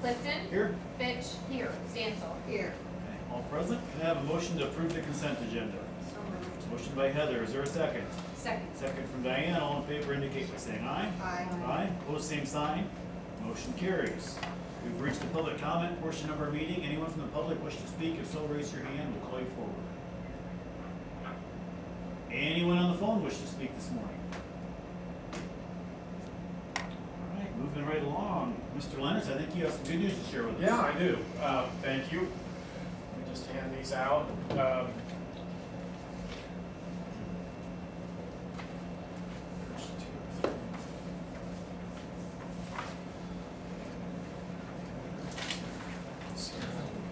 Clifton. Here. Fitch. Here. Stansel. Here. Okay, all present. Can I have a motion to approve the consent agenda? So moved. Motion by Heather, is there a second? Second. Second from Diane, all in favor indicate by saying aye. Aye. Aye, opposed, same sign. Motion carries. We've reached the public comment portion of our meeting. Anyone from the public wish to speak? If so, raise your hand, we'll call you forward. Anyone on the phone wish to speak this morning? All right, moving right along. Mr. Lennox, I think you have some good news to share with us. Yeah, I do. Thank you. Let me just hand these out. There's 2, 3.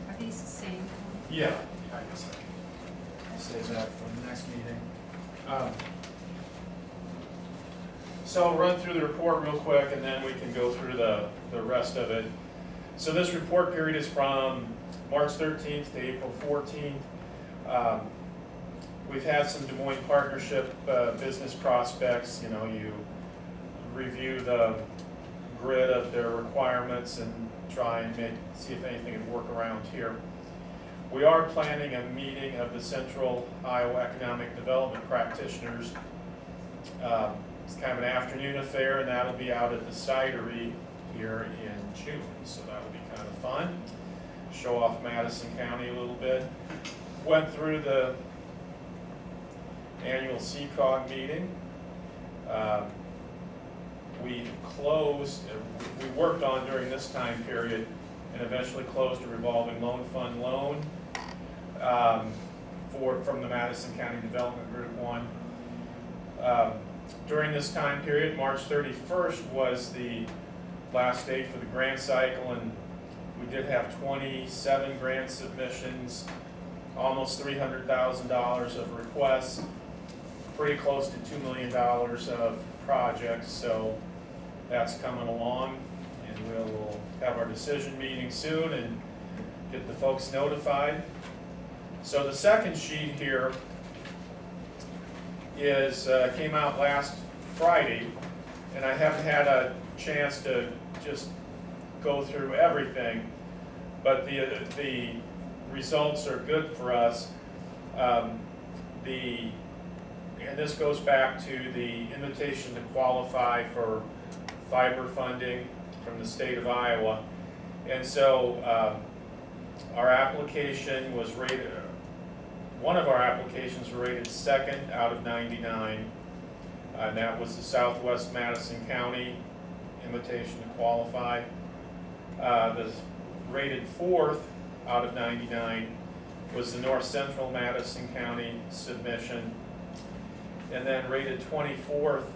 Are these the same? Yeah, I guess I can save that for the next meeting. So I'll run through the report real quick and then we can go through the rest of it. So this report period is from March 13th to April 14th. We've had some Des Moines Partnership business prospects. You know, you review the grid of their requirements and try and see if anything can work around here. We are planning a meeting of the Central Iowa Economic Development Practitioners. It's kind of an afternoon affair, and that'll be out at the Cidery here in June, so that'll be kind of fun. Show off Madison County a little bit. Went through the annual CCOG meeting. We worked on during this time period and eventually closed a revolving loan fund loan from the Madison County Development Group 1. During this time period, March 31st was the last day for the grant cycle, and we did have 27 grant submissions, almost $300,000 of requests, pretty close to $2 million of projects, so that's coming along, and we'll have our decision meeting soon and get the folks notified. So the second sheet here is came out last Friday, and I haven't had a chance to just go through everything, but the results are good for us. And this goes back to the invitation to qualify for fiber funding from the state of Iowa. And so our application was rated, one of our applications was rated 2nd out of 99, and that was the Southwest Madison County invitation to qualify. The rated 4th out of 99 was the North Central Madison County submission, and then rated 24th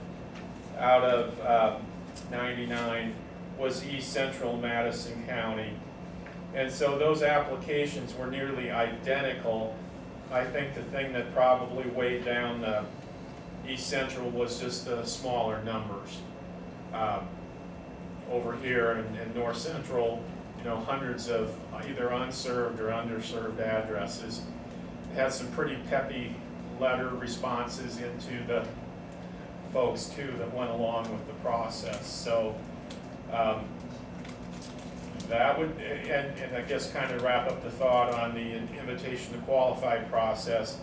out of 99 was East Central Madison County. And so those applications were nearly identical. I think the thing that probably weighed down the East Central was just the smaller numbers. Over here in North Central, you know, hundreds of either unserved or underserved addresses. Had some pretty peppy letter responses into the folks too that went along with the process. So that would, and I guess kind of wrap up the thought on the invitation to qualify process.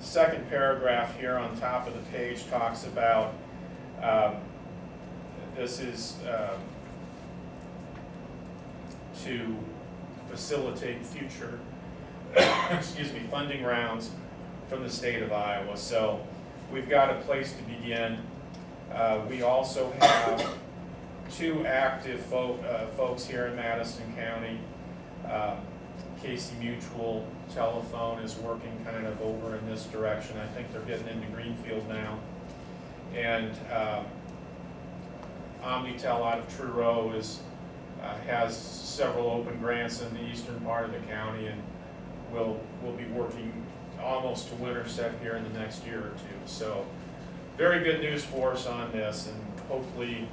Second paragraph here on top of the page talks about this is to facilitate future excuse me, funding rounds from the state of Iowa. So we've got a place to begin. We also have 2 active folks here in Madison County. Casey Mutual Telephone is working kind of over in this direction. I think they're getting into Greenfield now. And Omnitel out of Truro has several open grants in the eastern part of the county, and we'll be working almost to Winterset here in the next year or 2. So very good news for us on this, and hopefully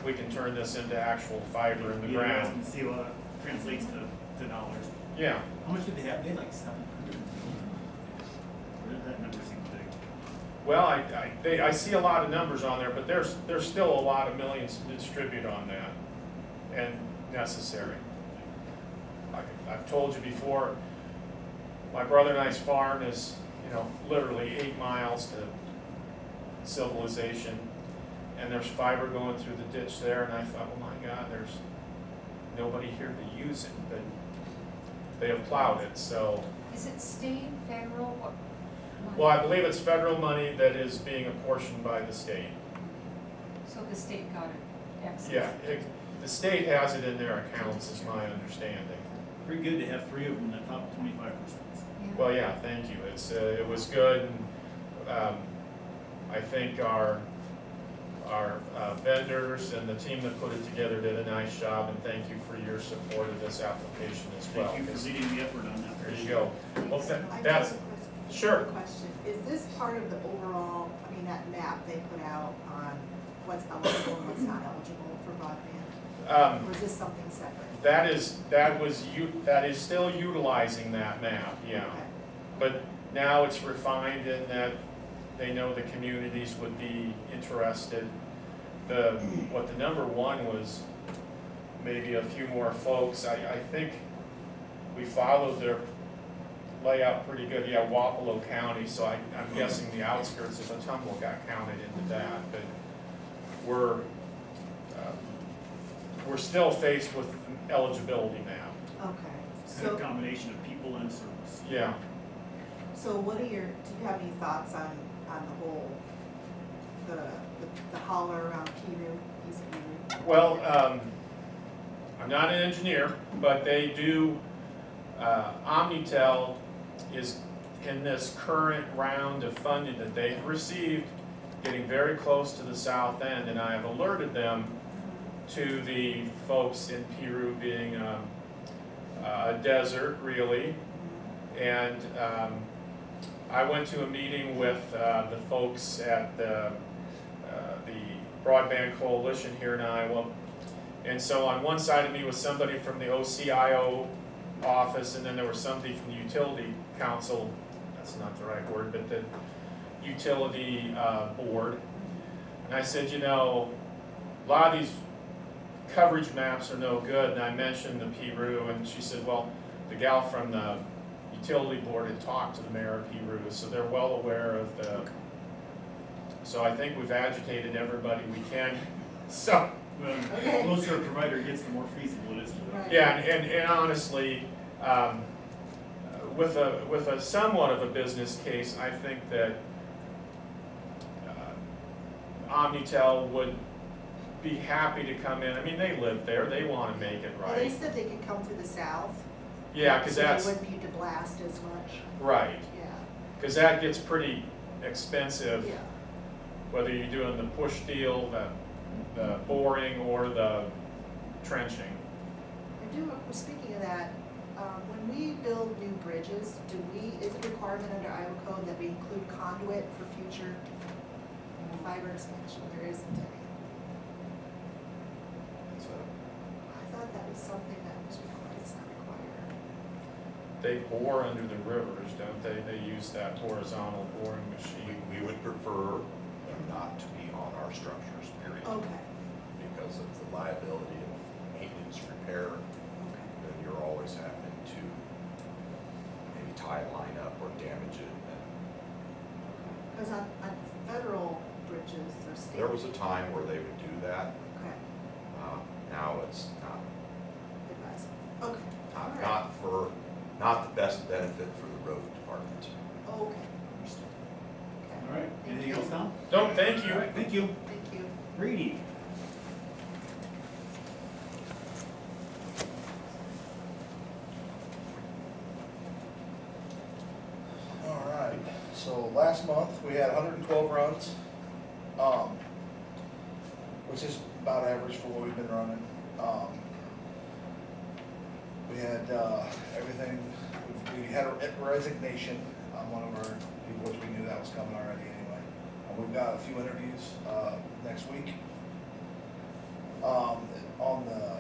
we can turn this into actual fiber in the ground. And see what it translates to dollars. Yeah. How much did they have? They had like 700 million. Where did that number seem big? Well, I see a lot of numbers on there, but there's still a lot of millions to distribute on that. necessary. I've told you before, my brother and I's farm is, literally 8 miles to civilization, and there's fiber going through the ditch there, and I thought, oh my God, there's nobody here to use it, but they have plowed it, so. Is it state, federal, what? Well, I believe it's federal money that is being apportioned by the state. So the state got it, excess? Yeah, the state has it in their accounts, is my understanding. Pretty good to have 3 of them in the top 25%. Yeah. Well, yeah, thank you. It was good, and I think our vendors and the team that put it together did a nice job, and thank you for your support of this application as well. Thank you for leading the effort on that. There you go. Well, I that's, have a question. sure. Question, is this part of the overall, that map they put out on what's eligible and what's not eligible for broadband? Or is this something separate? That is still utilizing that map, yeah. Okay. But now it's refined in that they know the communities would be interested. What the number one was, maybe a few more folks. I think we followed their layout pretty good. Yeah, Wapello County, so I'm guessing the outskirts of Ottumwa got counted into that. But we're still faced with eligibility now. Okay, It's a so, combination of people and service. Yeah. so do you have any thoughts on the whole, the holler around Piru, East Piru? Well, I'm not an engineer, but they do, Omnitel is in this current round of funding that they have received, getting very close to the south end, and I have alerted them to the folks in Piru being a desert, really. And I went to a meeting with the folks at the Broadband Coalition here in Iowa. And so on one side of me was somebody from the OCIO office, and then there was somebody from the Utility Council, that's not the right word, but the Utility Board. And I said, a lot of these coverage maps are no good, and I mentioned the Piru, and she said, well, the gal from the Utility Board had talked to the mayor of Piru, so they're well aware of the, so I think we've agitated everybody we can, so. Well, the closer a provider gets, the more feasible it is for them. Right. Yeah, and honestly, with a somewhat of a business case, I think that Omnitel would be happy to come in. I mean, they live there, they want to make it Well, they right. said they could come through the south. Yeah, because that's, So they wouldn't need to blast as much. right, Yeah, because that gets pretty expensive, yeah. whether you're doing the push deal, the boring, or the trenching. Speaking of that, when we build new bridges, is it a requirement under Iowa code that we include conduit for future fiber expansion? There isn't any. So I thought that was something that was required, it's not required. they bore under the rivers, don't they? They use that horizontal boring machine. We would prefer them not to be on our structures, period. Okay, Because of the liability of maintenance, repair, okay. then you're always having to maybe tie a line up or damage it. And Because on federal bridges or state. there was a time where they would do that. Okay, Now it's not, advisable. Okay, all right. not the best benefit for the road department. Okay, understood. Okay. All right, Thank anything you. else, Tom? No, thank you. All right, thank you. Thank you. Reedy. All right, so last month, we had 112 runs, which is about average for what we've been running. We had everything, we had a resignation on one of our people, which we knew that was coming already anyway. We've got a few interviews next week. On the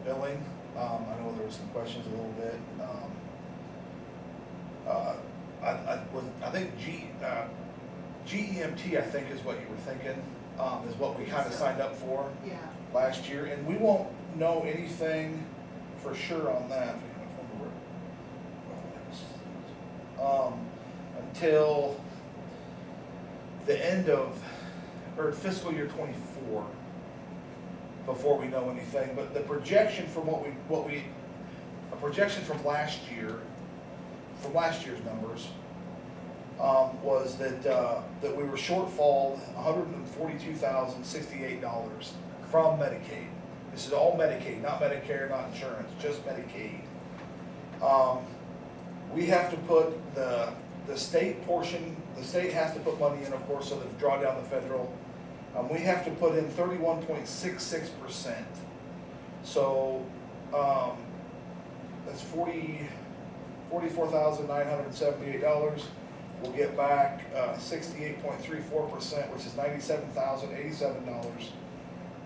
billing, I know there was some questions a little bit. I think GEMT, I think is what you were thinking, is what we kind of signed up for Yeah, last year, and we won't know anything for sure on that. Until the end of, or fiscal year 24, before we know anything. But the projection from a projection from last year's numbers, was that we were shortfalled $142,068 from Medicaid. This is all Medicaid, not Medicare, not insurance, just Medicaid. We have to put the state portion, the state has to put money in, of course, so they draw down the federal. We have to put in 31.66%. So that's $44,978. We'll get back 68.34%, which is $97,087,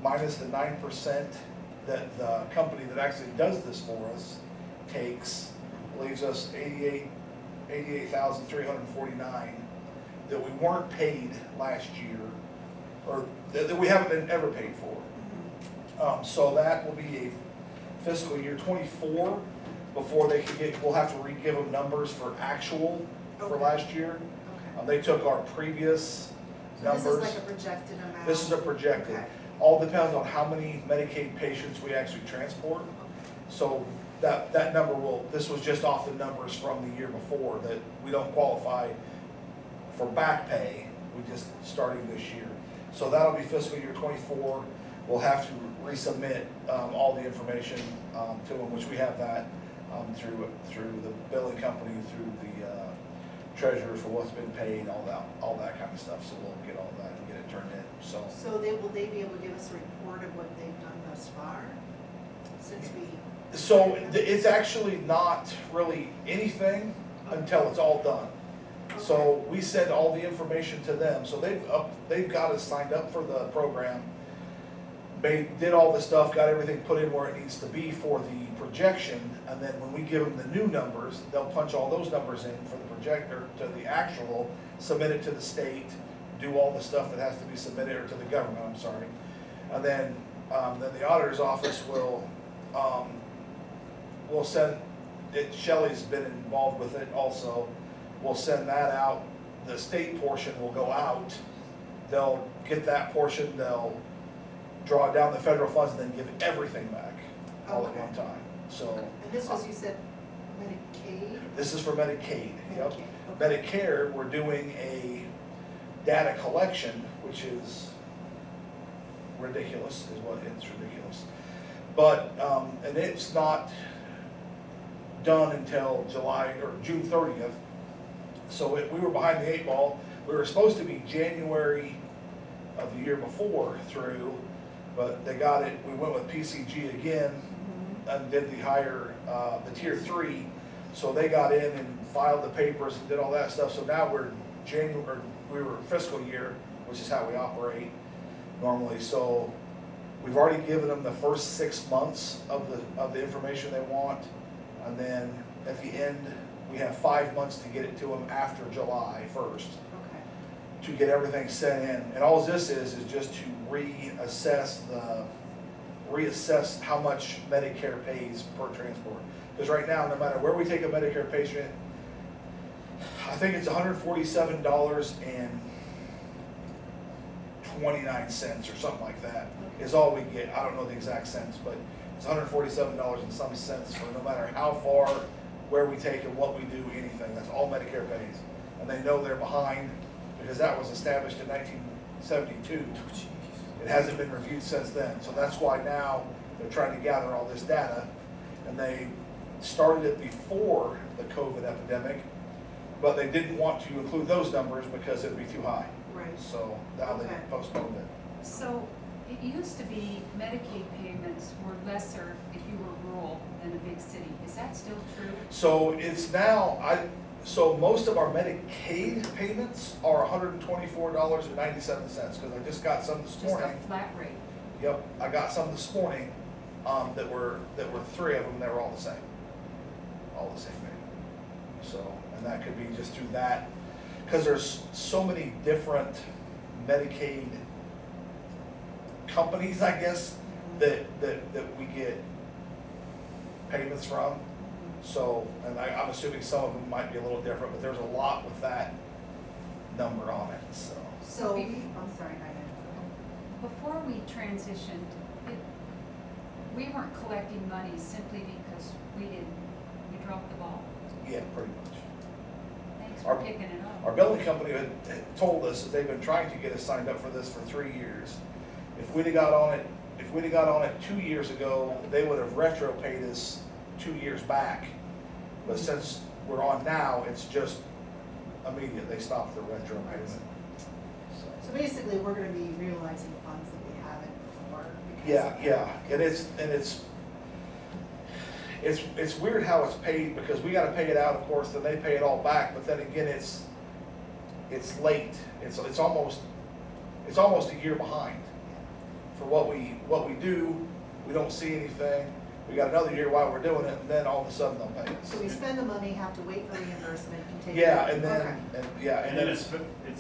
minus the 9% that the company that actually does this for us takes, leaves us $88,349 that we weren't paid last year, or that we haven't been ever paid for. So that will be a fiscal year 24 before they can get, we'll have to re-give them numbers for actual for Okay. last year. Okay. They took our previous So numbers. this is like a projected amount? This is a projected. Okay. All depends on how many Medicaid patients we actually transport. So that number will, this was just off the numbers from the year before, that we don't qualify for back pay, we just starting this year. So that'll be fiscal year 24. We'll have to resubmit all the information to them, which we have that through the billing company, through the treasurer for what's been paid, all that kind of stuff. So we'll get all that and get it turned in. So So will they be able to give us a report of what they've done thus far? Since we. it's actually not really anything until it's all done. So we send all the information to them. So they've got us signed up for the program. They did all the stuff, got everything put in where it needs to be for the projection, and then when we give them the new numbers, they'll punch all those numbers in for the projector to the actual, submit it to the state, do all the stuff that has to be submitted, or to the government, I'm sorry. And then the auditor's office will send it, Shelley's been involved with it also. We'll send that out, the state portion will go out, they'll get that portion, they'll draw down the federal funds and then give everything back all at Okay. one time. So And this was, you said, Medicaid? this is for Medicaid. Yep. Medicaid, okay. Medicare, we're doing a data collection, which is ridiculous, is what it's ridiculous. But, and it's not done until July or June 30th. So we were behind the 8 ball. We were supposed to be January of the year before through, but they got it, we went with PCG again and did the higher, the tier 3. So they got in and filed the papers and did all that stuff. So now we're we were fiscal year, which is how we operate normally. So we've already given them the first 6 months of the information they want. And then at the end, we have 5 months to get it to them after July 1st. Okay. To get everything sent in. And all this is just to reassess how much Medicare pays per transport. Because right now, no matter where we take a Medicare patient, I think it's $147.29 or something like that is all we get. I don't know the exact cents, but it's $147 and some cents for no matter how far, where we take and what we do, anything. That's all Medicare pays. And they know they're behind because that was established in 1972. It hasn't been reviewed since then. So that's why now they're trying to gather all this data. And they started it before the COVID epidemic, but they didn't want to include those numbers because it'd be too high. Right. So now they Okay. postponed it. So it used to be Medicaid payments were lesser if you were rural than a big city. Is that still true? So it's now, so most of our Medicaid payments are $124.97, because I just got some this Just a morning. flat rate? Yep, I got some this morning, that were 3 of them, they were all the same. All the same rate. So, and that could be just through that, because there's so many different Medicaid companies, I guess, that we get payments from. So, and I'm assuming some of them might be a little different, but there's a lot with that number on it, so. So, I'm sorry, Diane. Before we transitioned, we weren't collecting money simply because we dropped the ball. Yeah, pretty much. Thanks Our- for picking it up. Our billing company had told us that they've been trying to get us signed up for this for 3 years. If we'd have got on it 2 years ago, they would have retro paid us 2 years back. But since we're on now, it's just immediate, they stopped the retro payment. So basically, we're gonna be realizing funds that we haven't before. because Yeah, of- yeah, it's weird how it's paid, because we gotta pay it out, of course, then they pay it all back, but then again, it's late. It's almost a year behind. For what we do, we don't see anything. We got another year while we're doing it, and then all of a sudden they'll pay us. So we spend the money, have to wait for reimbursement, continue. Yeah, and then, Okay. And then it's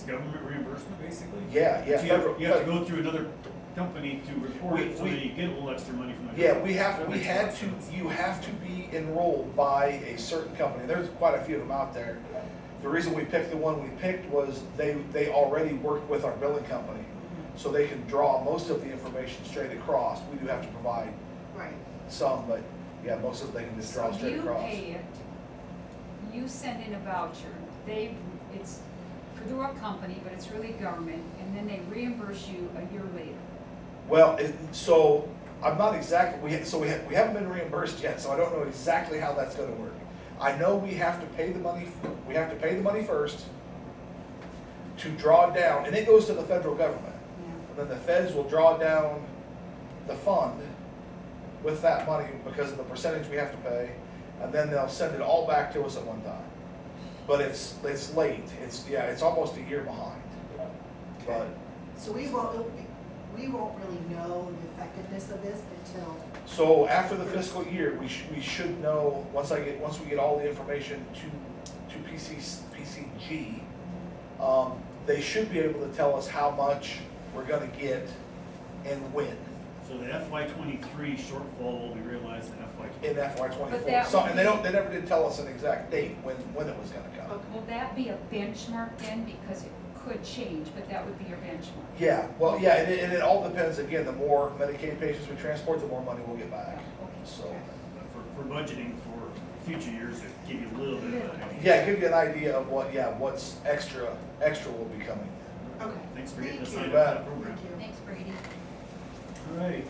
government reimbursement, basically? Yeah, But you have federal- to go through another company to report it, so that you get a little extra money from the Yeah, government. That makes a lot of sense. you have to be enrolled by a certain company. There's quite a few of them out there. The reason we picked the one we picked was they already work with our billing company. Mhm. So they can draw most of the information straight across. We do have to provide Right. some, but yeah, most of it they can just draw So straight you across. pay it, you send in a voucher, it's through a company, but it's really government, and then they reimburse you a year later. Well, so I'm not exactly, we haven't been reimbursed yet, so I don't know exactly how that's gonna work. I know we have to pay the money first to draw down, and it goes to the federal government. And then the feds will draw down the fund with that money because of the percentage we have to pay, and then they'll send it all back to us at one time. But it's late, it's almost a year behind. But, So we won't really know the effectiveness of this until, so after the fiscal year, we should know, once we get all the information to PCG, they should be able to tell us how much we're gonna get and when. So the FY '23 shortfall will be realized in FY '24. In FY But '24. that So, would and be- they never did tell us an exact date when it was gonna come. Will that be a benchmark then, because it could change, but that would be your benchmark? Yeah, well, yeah, and it all depends, again, the more Medicaid patients we transport, the more money we'll get back. Okay. So, For budgeting for future years, it give you a little bit of an idea. yeah, give you an idea of what's extra will be coming. okay. Thanks for getting us Thank signed you. up for that program. Thank you. Thanks, Brady. All right.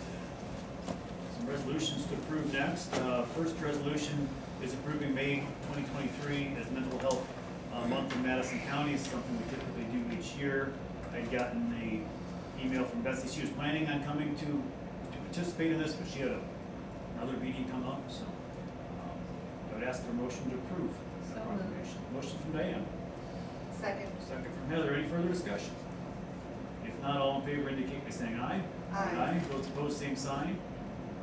Some resolutions to approve next. First resolution is approving May 2023 as Mental Health Month in Madison County. It's something we typically do each year. I'd gotten an email from Betsy. She was planning on coming to participate in this, but she had another meeting come up, so I would ask for a motion to approve So that moved. proclamation. Motion from Diane. Second. Second from Heather. Any further discussion? If not, all in favor indicate by saying aye. Aye. Those opposed, same sign.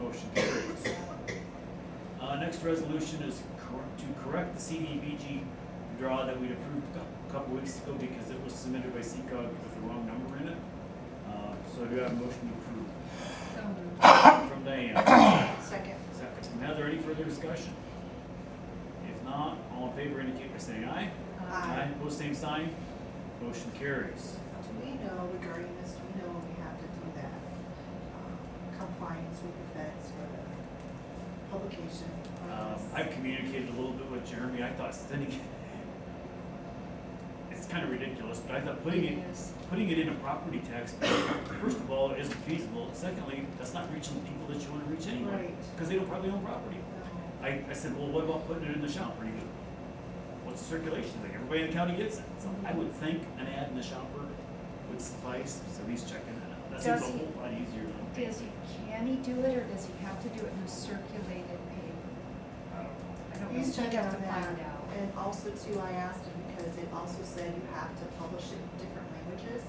Motion carries. Next resolution is to correct the CDBG draw that we'd approved a couple weeks ago because it was submitted by CCOG with the wrong number in it. So do I have a motion to approve? So moved. From Diane. Second. Second from Heather. Any further discussion? If not, all in favor indicate by saying aye. Aye. Opposed, same sign. Motion carries. Do we know regarding this, do we know when we have to do that compliance with the feds for the publication? I've communicated a little bit with Jeremy. I thought sending it's kind of ridiculous, but I thought putting it in a property tax bill, first of all, isn't feasible. Secondly, that's not reaching the people that you want to reach anyway, Right. because they don't probably own property. I said, well, what about putting it in the shopper? He goes, what's the circulation? Like, everybody in the county gets it. So I would think an ad in the shopper would suffice, so he's checking that out. That seems a whole lot easier than. Can he do it, or does he have to do it in a circulated paper? I don't know. I don't know. He's He checking has on to that. find out. And also too, I asked him because it also said you have to publish it in different languages.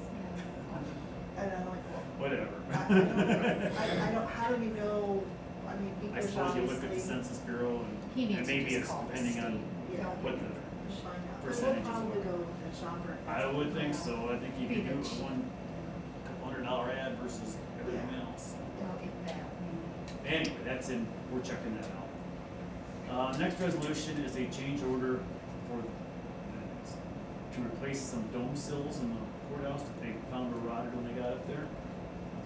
And I'm like, well, Whatever. I don't, how do we know, I mean, I because suppose you look at the obviously. Census Bureau He and needs to maybe just it's call the depending on state. Yeah. what the, Find out. percentages We'll probably are. go with the shopper. I would think so. I think you Be could do the a $200 ad versus everything else. Well, if that, Anyway, that's in, we're checking that out. Next resolution is a change order for, to replace some dome sills in the courthouse that they found were rotted when they got up there.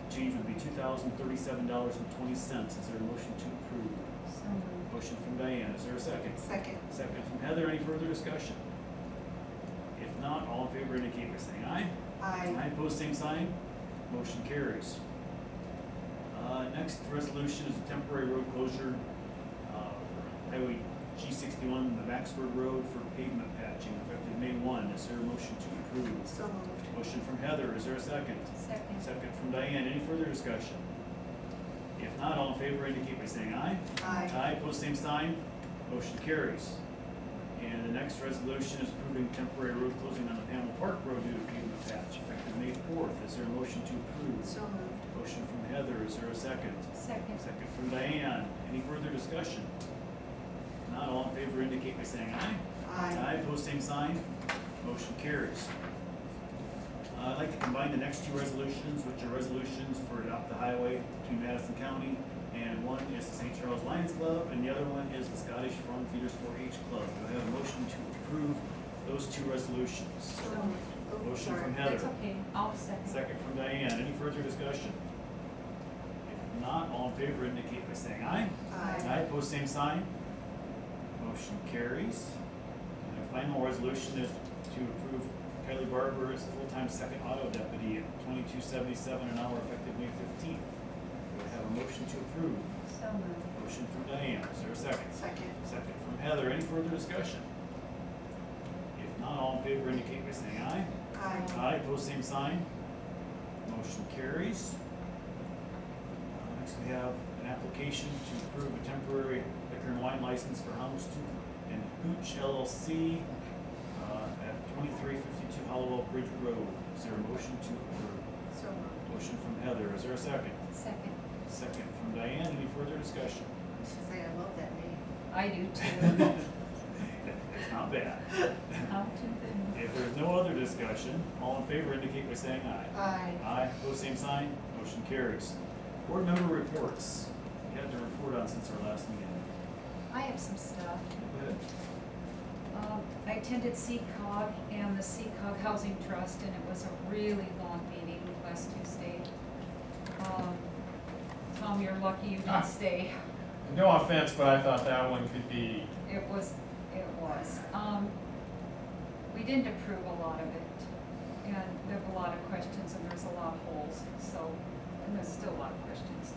The change would be $2,037.20. Is there a motion to approve? So moved. Motion from Diane, is there a second? Second. Second from Heather, any further discussion? If not, all in favor indicate by saying aye. Aye. Opposed, same sign. Motion carries. Next resolution is a temporary road closure, for Highway G61, the Maxford Road for pavement patching effective May 1. Is there a motion to approve? So moved. Motion from Heather, is there a second? Second. Second from Diane, any further discussion? If not, all in favor indicate by saying aye. Aye. Aye, pose same sign, motion carries. And the next resolution is approving temporary road closing on the Pamela Park Road due to pavement patch effective May 4th. Is there a motion to approve? So moved. Motion from Heather, is there a second? Second. Second from Diane, any further discussion? If not, all in favor indicate by saying aye. Aye. Pose same sign, motion carries. I'd like to combine the next two resolutions, which are resolutions for adopt the highway between Madison County, and one is the St. Charles Lions Club, and the other one is the Scottish Front Feeders 4-H Club. Do I have a motion to approve those two resolutions? So moved. Oh, Motion sorry. from Heather. That's okay, I'll second. Second from Diane, any further discussion? If not, all in favor indicate by saying aye. Aye. Pose same sign. Motion carries. And our final resolution is to approve Kylie Barber as a full-time second auto deputy at $22.77 an hour effective May 15th. Do I have a motion to approve? So moved. Motion from Diane, is there a second? Second. Second from Heather, any further discussion? If not, all in favor indicate by saying aye. Aye. Pose same sign. Motion carries. Next, we have an application to approve a temporary liquor and wine license for Houndstooth and Hooch LLC at 2352 Hollowell Bridge Road. Is there a motion to approve? So moved. Motion from Heather, is there a second? Second. Second from Diane, any further discussion? I should say, I love that name. I do too. It's not bad. How to then. If there's no other discussion, all in favor indicate by saying aye. Aye. Aye, pose same sign, motion carries. Board member reports. We had to report on since our last meeting. I have some stuff. Go ahead. I attended CCOG and the CCOG Housing Trust, and it was a really long meeting last Tuesday. Tom, you're lucky you didn't stay. No offense, but I thought that one could be, It was. We didn't approve a lot of it, and there were a lot of questions, and there's a lot of holes, so, and there's still a lot of questions.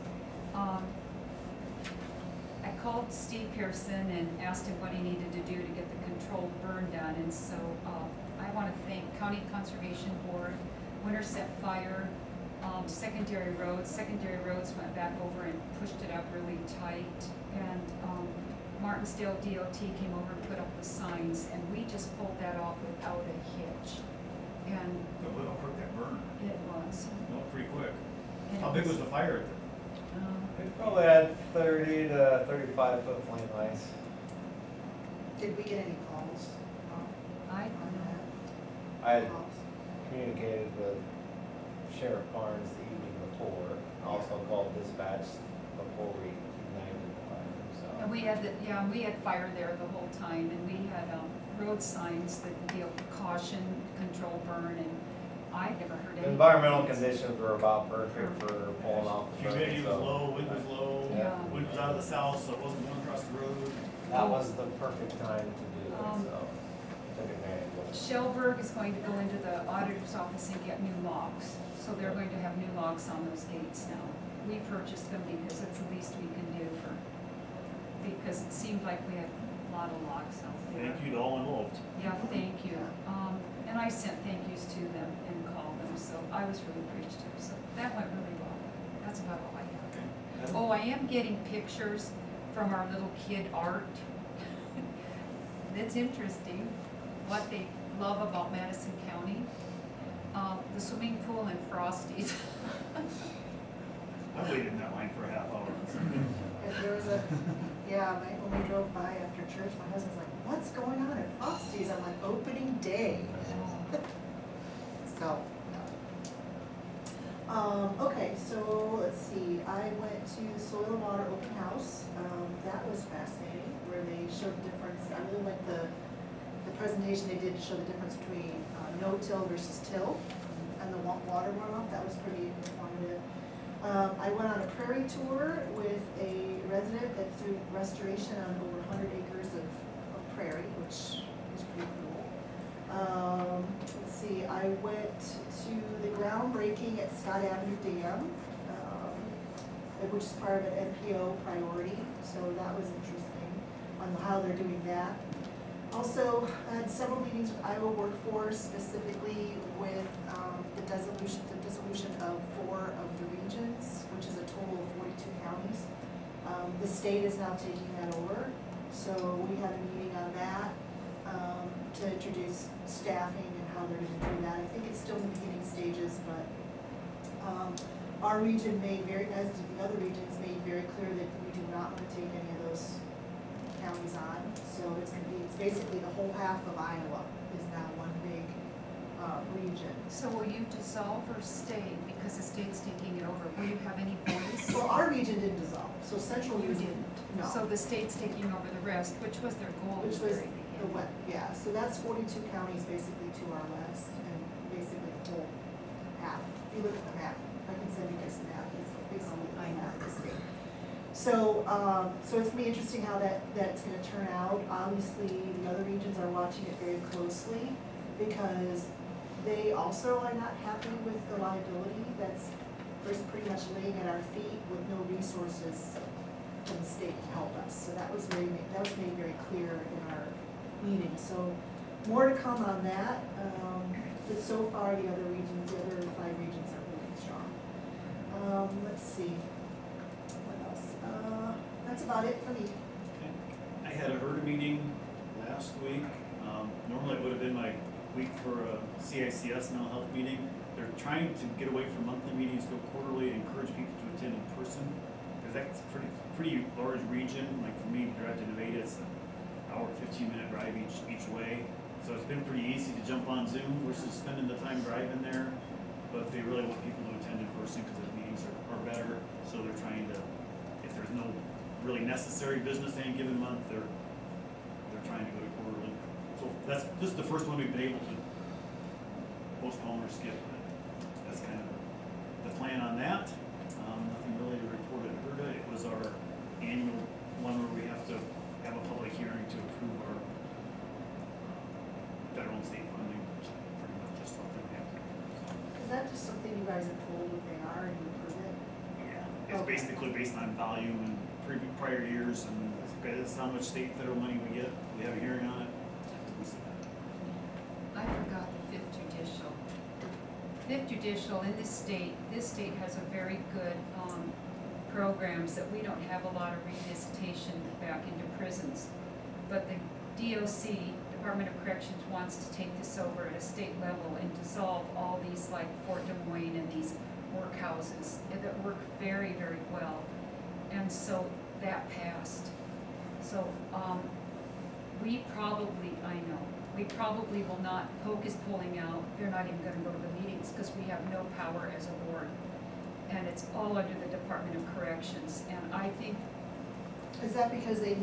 I called Steve Pearson and asked him what he needed to do to get the controlled burn done, and so, I wanna thank County Conservation Board, Winterset Fire, secondary roads went back over and pushed it up really tight, and, Martinsdale DOT came over and put up the signs, and we just pulled that off without a hitch. And But look how quick that burned. it was. No, pretty quick. and How it big was the fire? We probably had 30 to 35 foot flame lines. Did we get any calls I on don't know. that? I had Calls? communicated with Sheriff Barnes the evening before, also called dispatch before we ignited the fire, so. And we had, we had fire there the whole time, and we had, road signs that the deal caution, control burn, and I never heard The any. environmental conditions were about perfect for pulling off the burn, Humidity was so low, wind was low, Yeah. wind was out of the south, so it wasn't going across the road. that was the perfect time to do it, Um, so took advantage of it. Shellberg is going to go into the auditor's office and get new locks, so they're going to have new locks on those gates now. We purchased them because it's the least we can do because it seemed like we had a lot of locks out there. Thank you to all involved. Yeah, thank you. And I sent thank yous to them and called them, so I was really appreciative, so that went really well. That's about all I have. Okay. Oh, I am getting pictures from our little kid art. It's interesting what they love about Madison County. The swimming pool and Frosties. I waited in that line for a half hour. If there was a, yeah, when we drove by after church, my husband's like, what's going on at Frosty's? I'm like, opening day. So, no. Okay, so let's see, I went to the Soil and Water Open House, that was fascinating, where they showed the difference, I really liked the presentation they did to show the difference between, no-till versus till, and the water runoff, that was pretty informative. I went on a prairie tour with a resident that's doing restoration on over 100 acres of prairie, which is pretty cool. Let's see, I went to the groundbreaking at Scott Avenue Dam, which is part of an NPO priority, so that was interesting on how they're doing that. Also, I had several meetings with Iowa Workforce, specifically with the dissolution of 4 of the regions, which is a total of 42 counties. The state is now taking that over, so we had a meeting on that to introduce staffing and how they're gonna do that. I think it's still in the beginning stages, but our region made very, as did the other regions, made very clear that we do not want to take any of those counties on. So it's gonna be, it's basically the whole half of Iowa is now one big region. So will you dissolve or stay, because the state's taking it over? Will you have any voice? Well, our region didn't dissolve, so central You region, didn't? no. So the state's taking over the rest, which was their goal in Which the was very the beginning. west, yeah, so that's 42 counties basically to our west, and basically the whole half. If you look at the map, I can send you this map, it's basically the map of the state. So, so it's gonna be interesting how that's gonna turn out. Obviously, the other regions are watching it very closely, because they also are not happy with the liability that's pretty much laying at our feet with no resources from the state to help us. So that was made very clear in our meeting. So more to come on that. But so far, the other regions, the other 5 regions are really strong. Let's see, what else? That's about it for me. Okay. I had a HERDA meeting last week. Normally it would have been my week for a CICS mental health meeting. They're trying to get away from monthly meetings, go quarterly, and encourage people to attend in person, because that's pretty large region. Like for me, to drive to Nevada, it's an hour, 15-minute drive each way. So it's been pretty easy to jump on Zoom versus spending the time driving there. But they really want people to attend in person because the meetings are better. So they're trying to, if there's no really necessary business any given month, they're trying to go to quarterly. So this is the first one we've been able to postpone or skip. That's kind of the plan on that. Nothing really to report at HERDA. It was our annual one where we have to have a public hearing to approve our federal and state funding, which is pretty much just something we have to do. Is that just something you guys are told what they are and you approve it? Yeah, it's Okay. basically based on volume and prior years, and it's how much state and federal money we get. We have a hearing on it. We submit it. I forgot the Fifth Judicial. Fifth Judicial in this state has a very good programs that we don't have a lot of revisitation back into prisons. But the DOC, Department of Corrections, wants to take this over at a state level and dissolve all these like Fort Des Moines and these workhouses that work very, very well. And so that passed. So we probably will not, Polk is pulling out, they're not even gonna go to the meetings because we have no power as a board. And it's all under the Department of Corrections, and I think, Is that because they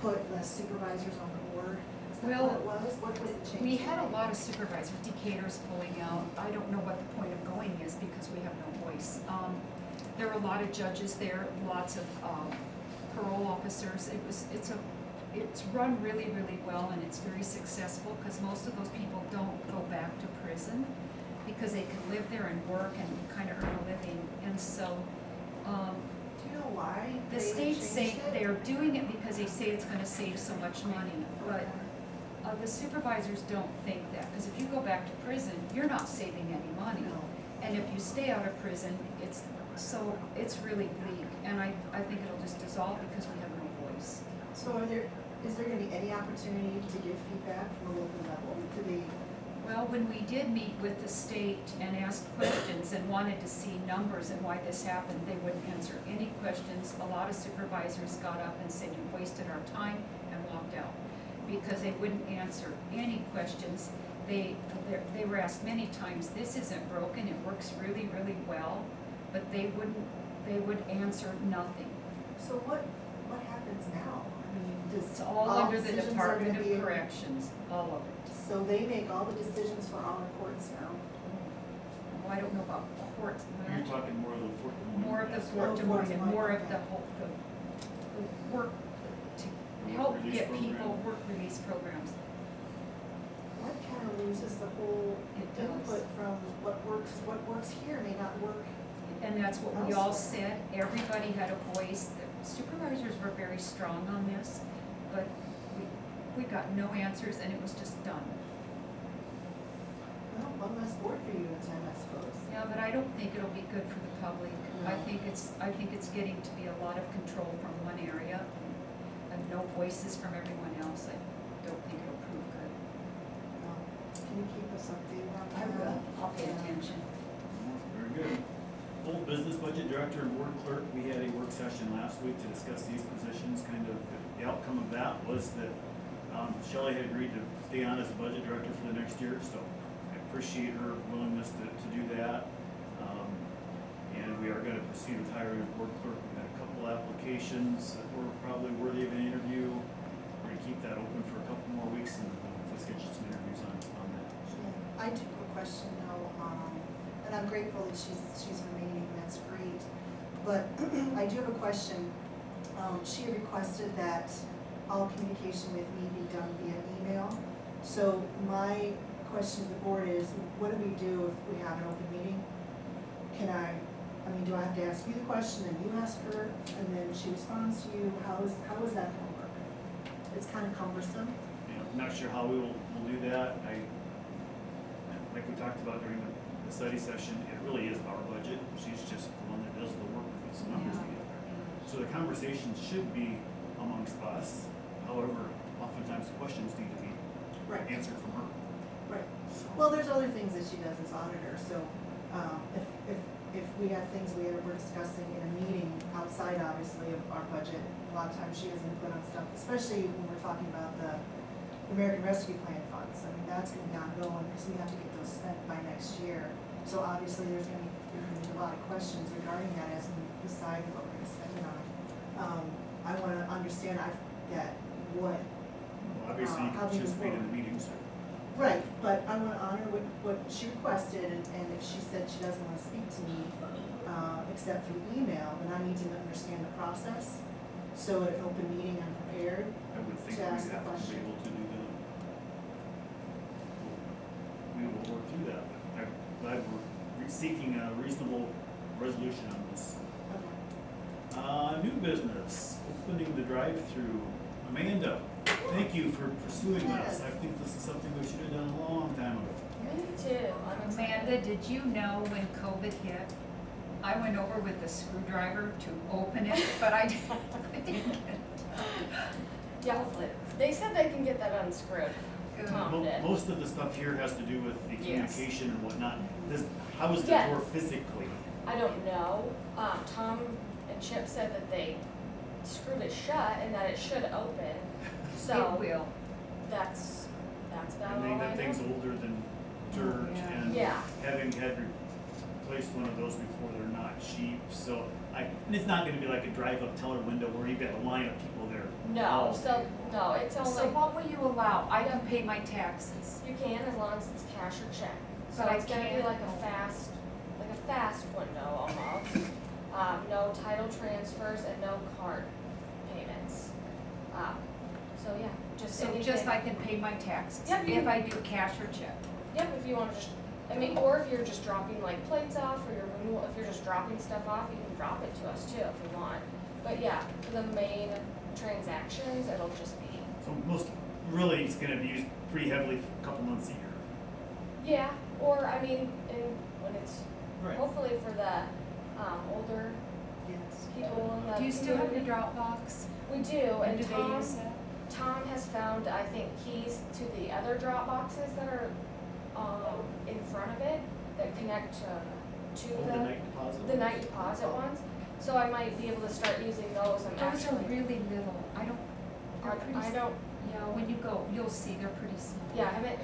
put less supervisors on the board? Is that Well, what it was? What was the change? we had a lot of supervisors, Decatur's pulling out. I don't know what the point of going is because we have no voice. There were a lot of judges there, lots of parole officers. It's run really, really well, and it's very successful because most of those people don't go back to prison because they can live there and work and kind of earn a living. And so Do you know why? the they states say changed it? they're doing it because they say it's going to save so much money, but the supervisors don't think that, because if you go back to prison, you're not saving any money. No. And if you stay out of prison, it's really bleak, and I think it'll just dissolve because we have no voice. So is there gonna be any opportunity to give feedback from a local level? Do they, Well, when we did meet with the state and asked questions and wanted to see numbers and why this happened, they wouldn't answer any questions. A lot of supervisors got up and said, "You wasted our time," and walked out because they wouldn't answer any questions. they were asked many times, this isn't broken, it works really, really well, but they would answer nothing. So what happens now? I mean, does It's all under the decisions are Department gonna of be- Corrections, all of it. So they make all the decisions for all our courts now? Oh, I don't know about courts, You're talking more of the Fort Des Moines. more of the aspect. Fort Oh, Des Fort Moines, Des and Moines, more of okay. the whole, the work to Work help release get program. people work release programs. That kind of loses the whole It does. input from what works here may not work. And that's what we all Elsewhere. said, everybody had a voice, the supervisors were very strong on this, but we got no answers and it was just done. Well, one less board for you to attend, I suppose. Yeah, but I don't think it'll be good for the public. I No. think it's getting to be a lot of control from one area and no voices from everyone else. I don't think it'll prove good. Can you keep us updated on I that? will, I'll pay Yeah. attention. Very good. Old business budget director and board clerk, we had a work session last week to discuss these positions. Kind of the outcome of that was that Shelley had agreed to stay on as a budget director for the next year, so I appreciate her willingness to do that. And we are gonna proceed with hiring a board clerk. We've had a couple applications that were probably worthy of an interview. We're gonna keep that open for a couple more weeks and let's get you some interviews on that. Yeah. I do have a question though, and I'm grateful that she's remaining, that's great. But I do have a question. She had requested that all communication with me be done via email. So my question to the board is, what do we do if we have an open meeting? Do I have to ask you the question and you ask her and then she responds to you? How is that gonna work? It's kind of cumbersome. You know, not sure how we'll do that. Like we talked about during the study session, it really is our budget. She's just the one that does the work with some numbers Yeah. together. So the conversation should be amongst us. However, oftentimes the questions need to be Right. answered from her. Right. Well, there's other things that she does as auditor, so, if we have things we're discussing in a meeting outside, obviously, of our budget, a lot of times she has input on stuff, especially when we're talking about the American Rescue Plan funds. I mean, that's gonna be ongoing, because we have to get those spent by next year. So obviously, there's gonna be a lot of questions regarding that as we decide what we're gonna spend it on. I wanna understand that what. Well, obviously, you How can we move participate in the forward. meetings. Right, but I want to honor what she requested, and if she said she doesn't want to speak to me, except through email, then I need to understand the process. So at an open meeting, I'm prepared. I would think To we'd ask the have to be question. able to do that. We will work through that. I'm glad we're seeking a reasonable resolution on this. Okay. New business, opening the drive-through. Amanda, thank you for pursuing this. Yes. I think this is something we should have done a long time ago. Me too. I'm Amanda, did you know when COVID hit, I went over with the screwdriver to open it, but I didn't get it. Yeah, they said they can get that unscrewed. Tom did. Most of the stuff here has to do with the Yes. communication and whatnot. How is the Yes. door physically? I don't know. Tom and Chip said that they screwed it shut and that it should open. So It will. that's about I mean, all I that thing's know. older than dirt, Yeah. and Yeah. having had replaced one of those before, they're not cheap, so and it's not gonna be like a drive-up teller window where you've got a line of people there. No, all so day. no, it's So only what will you allow? I can pay my taxes. you can as long as it's cash or check. So But I it's gonna be can't- like a fast window almost. No title transfers and no card payments. So yeah, just So anything. just I can pay my taxes Yep, you if can- I do cash or check. Yep, if you wanna just, or if you're just dropping like plates off or if you're just dropping stuff off, you can drop it to us too if you want. But yeah, for the main transactions, it'll just be, So really, it's gonna be used pretty heavily for a couple months a year. yeah, or I mean, when it's, Right. hopefully for the, older Yes. people in the Do you still have your community. drop box? We do, and Do they Tom, use that? Tom has found, I think, keys to the other drop boxes that are, in front of it that connect to Oh, the night deposit? the night deposit ones. So I might be able to start using those and Those are actually, really little. I don't, they're pretty. I don't, Yeah, when you go, you'll see, they're pretty small. yeah, I haven't,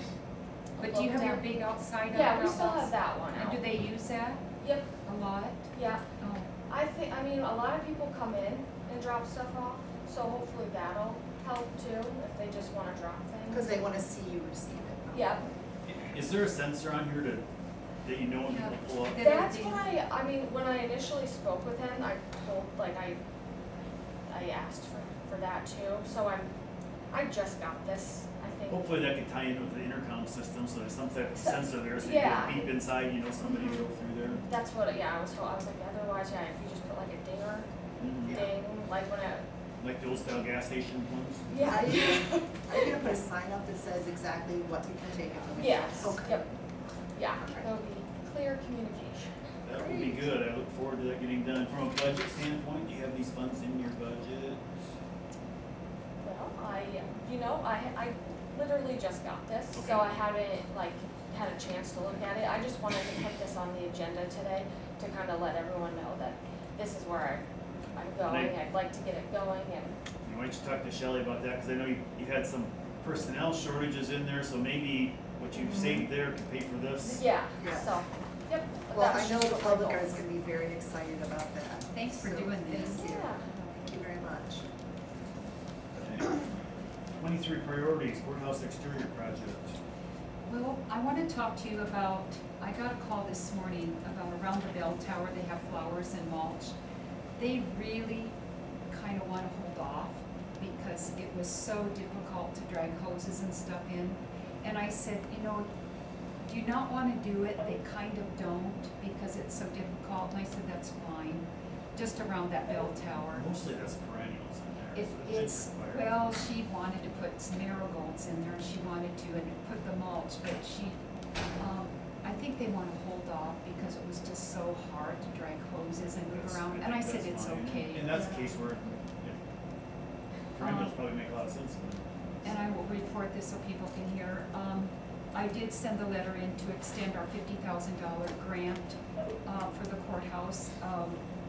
But do you have your down. big outside Yeah, we outhouse? still have that one And out. do they use that Yep, a lot? yeah. Oh, I mean, a lot of people come in and drop stuff off, so hopefully that'll help too, if they just wanna drop things. Cause they wanna see you receive it. Yep, Is there a sensor on here that you know when Yeah. people pull up? That that's would be- what I mean, when I initially spoke with him, I told, like, I asked for that too, so I just got this, I think. Hopefully that could tie in with the intercom system, so there's some type of So- sensor there, so you yeah. get a beep inside, you know somebody will go through there. That's what, yeah, I was told, I was like, otherwise, yeah, if you just put like a dinger, Mhm. ding, like when it, Like the old style gas station ones? yeah. Are you gonna put a sign up that says exactly what you can take it from? Yes, Okay. yep, yeah, there'll be clear communication. That would be good, I look forward to that getting done. From a budget standpoint, do you have these funds in your budget? Well, I literally just got this, so Okay. I haven't, like, had a chance to look at it. I just wanted to put this on the agenda today to kind of let everyone know that this is where I'm going, Right. I'd like to get it going and, Why don't you talk to Shelley about that, cause I know you had some personnel shortages in there, so maybe what you've saved there could pay for this. yeah, Yeah. so, yep. Well, that's I know just the what my public goal is gonna be very excited about that. Thanks for So, doing this. Thank you. Yeah. Thank you very much. Okay. 23 priorities, courthouse exterior project. Well, I want to talk to you about, I got a call this morning about around the bell tower, they have flowers and mulch. They really kind of want to hold off because it was so difficult to drag hoses and stuff in. And I said, you know, do you not want to do it? They kind of don't because it's so difficult. And I said, that's fine, just around that bell tower. Mostly that's perennials in there. It, so it should it's, require- well, she wanted to put some marigolds in there, she wanted to, and put the mulch, but I think they wanna hold off because it was just so hard to drag hoses and move That's- around, I and I think said, that's it's fine. okay. And that's the case where, perennials probably make a lot of sense. And I will report this so people can hear. I did send the letter in to extend our $50,000 grant, for the courthouse.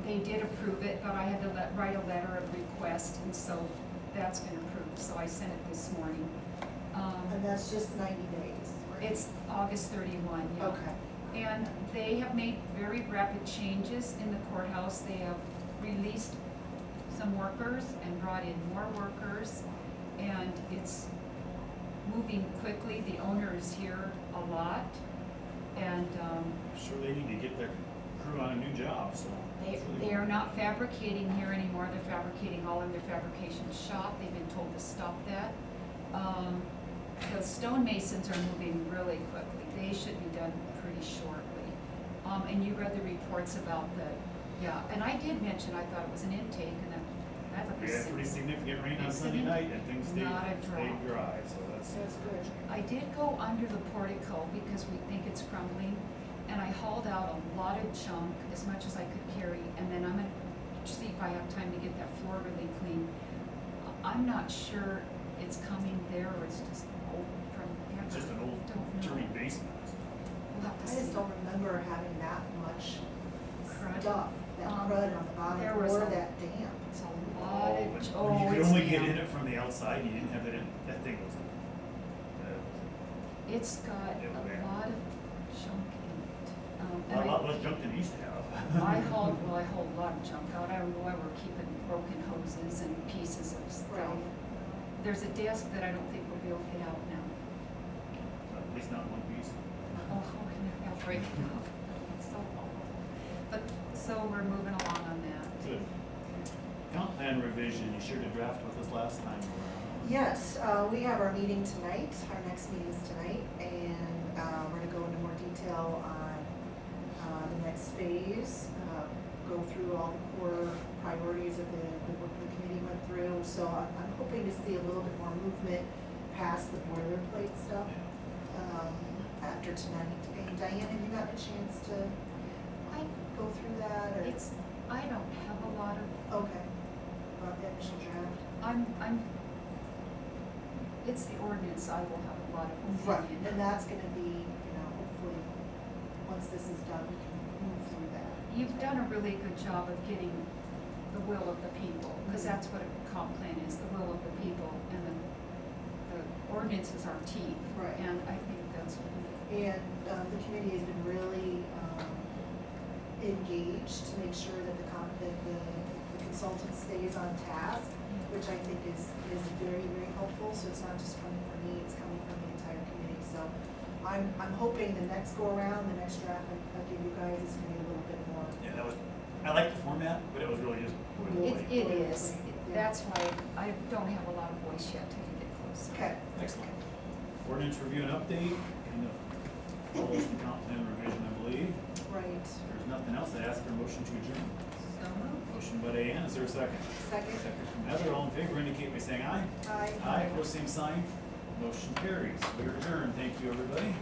They did approve it, but I had to write a letter of request, and so that's been approved, so I sent it this morning. And that's just 90 days, right? It's August 31, yeah. Okay. And they have made very rapid changes in the courthouse. They have released some workers and brought in more workers, and it's moving quickly. The owner is here a lot, and I'm sure they need to get their crew on a new job, so. they are not fabricating here anymore. They're fabricating all in their fabrication shop. They've been told to stop that. The stonemasons are moving really quickly. They should be done pretty shortly. And you read the reports about and I did mention, I thought it was an intake, and that's We had pretty significant rain on It's Sunday an- night and things stayed not a drop. dry, so that's. That's good. I did go under the portico because we think it's crumbling, and I hauled out a lot of junk, as much as I could carry, and then I'm gonna see if I have time to get that floor really clean. I'm not sure it's coming there or it's just old from here. It's just an old Don't know. dirty basement. We'll have to I see. just don't remember having that much Crud. stuff, that crud on the bottom there was or a- that damp. It's a Oh, lot of, but oh, when you could it's only get damp. in it from the outside, you didn't have it in, that thing was, It's got Yeah, a man. lot of junk in it. a And lot less junk than it used to have. I hauled a lot of junk out. I don't know why we're keeping broken hoses and pieces of stuff. Right. There's a desk that I don't think we'll be able to get out now. At least not one piece. Oh, I'll break it up. It's so awful. But, so we're moving along on that. Good. Comp plan revision, you shared a draft with us last time around. Yes, we have our meeting tonight, our next meeting is tonight, and we're gonna go into more detail on the next phase, go through all the core priorities of the work the committee went through. So I'm hoping to see a little bit more movement past the boilerplate stuff after tonight. And Diane, have you gotten a chance to go through that, or? I don't have a lot of, Okay, about the initial draft. it's the ordinance, I will have a lot of Right, opinion. and that's gonna be, hopefully, once this is done, we can move through that. You've done a really good job of getting the will of the people, because that's what a comp plan is, the will of the people and the ordinances are teeth. Right. And I think that's what we. And the committee has been really engaged to make sure that the consultant stays on task, which I think is very, very helpful. So it's not just coming from me, it's coming from the entire committee. So I'm hoping the next go around, the next draft I give you guys is gonna be a little bit more. Yeah, that was, I like the format, but it was really just boilerplate. It is. That's why I don't have a lot of voice yet till you get closer. Okay. Excellent. Ordinance review and update, and follows the comp plan revision, I believe. Right. If there's nothing else, I'd ask for a motion to adjourn. So moved. Motion by Diane, is there a second? Second. Second from Heather, all in favor indicate by saying aye. Aye. Aye, pose same sign, motion carries. We are adjourned, thank you, everybody.